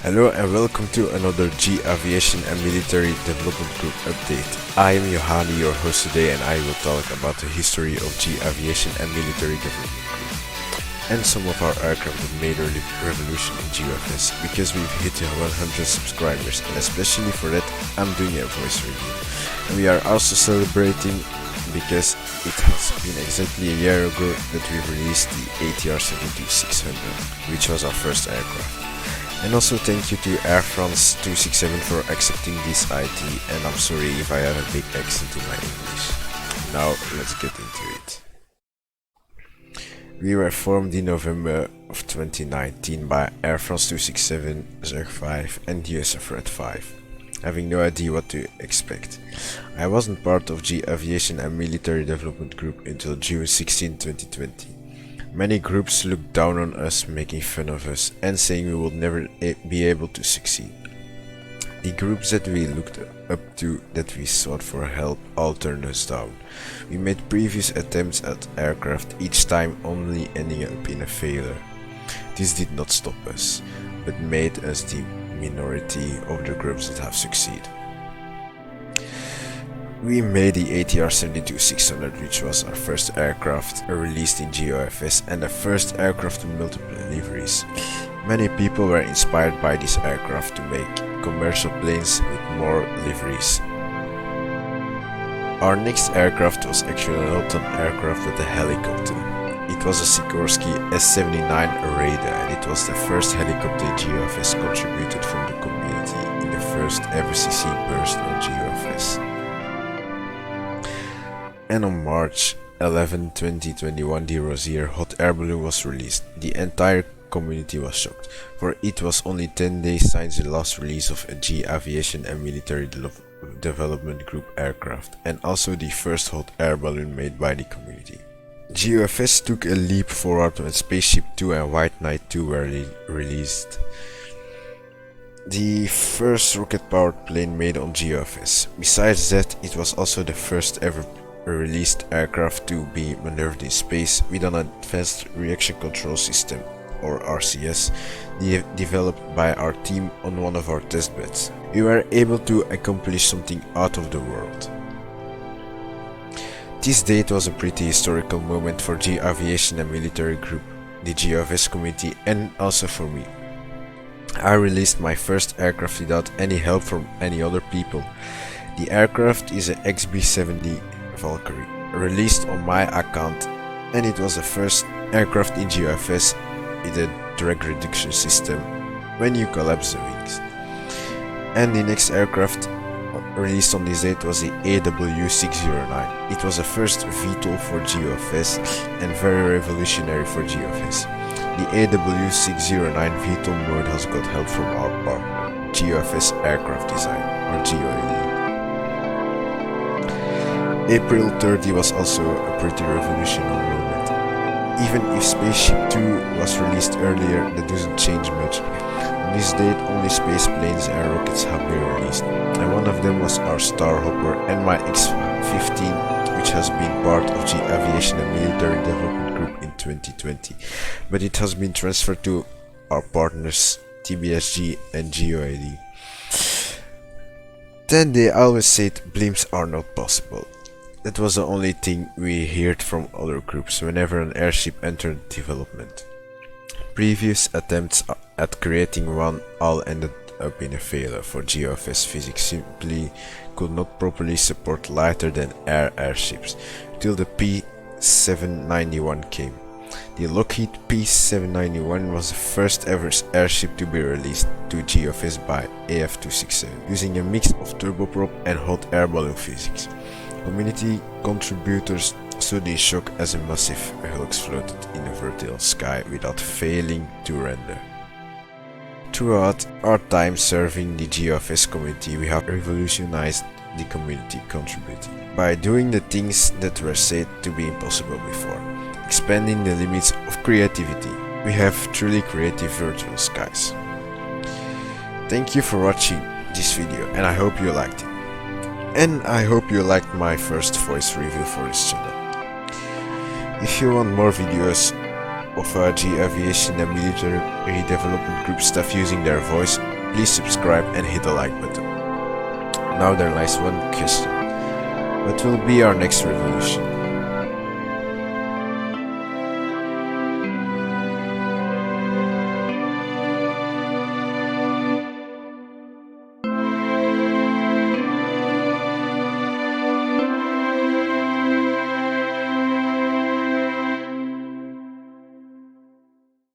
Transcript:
Hello and welcome to another G-Aviation and Military Development Group update. I am Johani, your host today, and I will talk about the history of G-Aviation and Military Development Group and some of our aircraft that made a revolution in GeoFS, because we've hit 100 subscribers, and especially for that I'm doing a voice review. And we are also celebrating because it has been exactly a year ago that we released the ATR-72-600, which was our first aircraft. And also thank you to Air France 267 for accepting this IT, and I'm sorry if I have a big accent in my English. Now let's get into it. We were formed in November of 2019 by Air France 267, Zug 5 and USF Red 5, having no idea what to expect. I wasn't part of G-Aviation and Military Development Group until June 16, 2020. Many groups looked down on us, making fun of us and saying we would never be able to succeed. The groups that we looked up to, that we sought for help, all turned us down. We made previous attempts at aircraft, each time only ending up in a failure. This did not stop us, but made us the minority of the groups that have succeeded. We made the ATR-72-600, which was our first aircraft released in GeoFS and the first aircraft with multiple liveries. Many people were inspired by this aircraft to make commercial planes with more liveries. Our next aircraft was actually not an aircraft but a helicopter. It was a Sikorsky S-79 Raider, and it was the first helicopter GeoFS contributed from the community in the first ever CC burst on GeoFS. And on March 11, 2021, the Rosier hot air balloon was released. The entire community was shocked, for it was only 10 days since the last release of a G-Aviation and Military Development Group aircraft, and also the first hot air balloon made by the community. GeoFS took a leap forward when Spaceship 2 and White Knight 2 were released. The first rocket-powered plane made on GeoFS. Besides that, it was also the first ever released aircraft to be maneuvered in space with an advanced reaction control system, or RCS, developed by our team on one of our testbeds. We were able to accomplish something out of the world. This date was a pretty historical moment for G-Aviation and Military Group, the GeoFS community, and also for me. I released my first aircraft without any help from any other people. The aircraft is a XB-70 Valkyrie, released on my account, and it was the first aircraft in GeoFS with a drag reduction system when you collapse the wings. And the next aircraft released on this date was the AW609. It was the first VTOL for GeoFS and very revolutionary for GeoFS. The AW609 VTOL mode has got help from our partner, GeoFS Aircraft Design, or GeoLE. April 30 was also a pretty revolutionary moment. Even if Spaceship 2 was released earlier, that doesn't change much. On this date, only space planes and rockets have been released, and one of them was our Starhopper and my X-15, which has been part of G-Aviation and Military Development Group in 2020, but it has been transferred to our partners TBSG and GeoAD. Then they always said blimps are not possible. That was the only thing we heard from other groups whenever an airship entered development. Previous attempts at creating one all ended up in a failure, for GeoFS physics simply could not properly support lighter than air airships, till the P-791 came. The Lockheed P-791 was the first ever airship to be released to GeoFS by AF267, using a mix of turboprop and hot air balloon physics. Community contributors stood in shock as a massive hulk floated in the vertical sky without failing to render. Throughout our time serving the GeoFS community, we have revolutionized the community contributing by doing the things that were said to be impossible before, expanding the limits of creativity. We have truly creative virtual skies. Thank you for watching this video, and I hope you liked it. And I hope you liked my first voice review for this channel. If you want more videos of G-Aviation and military development group staff using their voice, please subscribe and hit the like button. Now there lies one question. What will be our next revolution?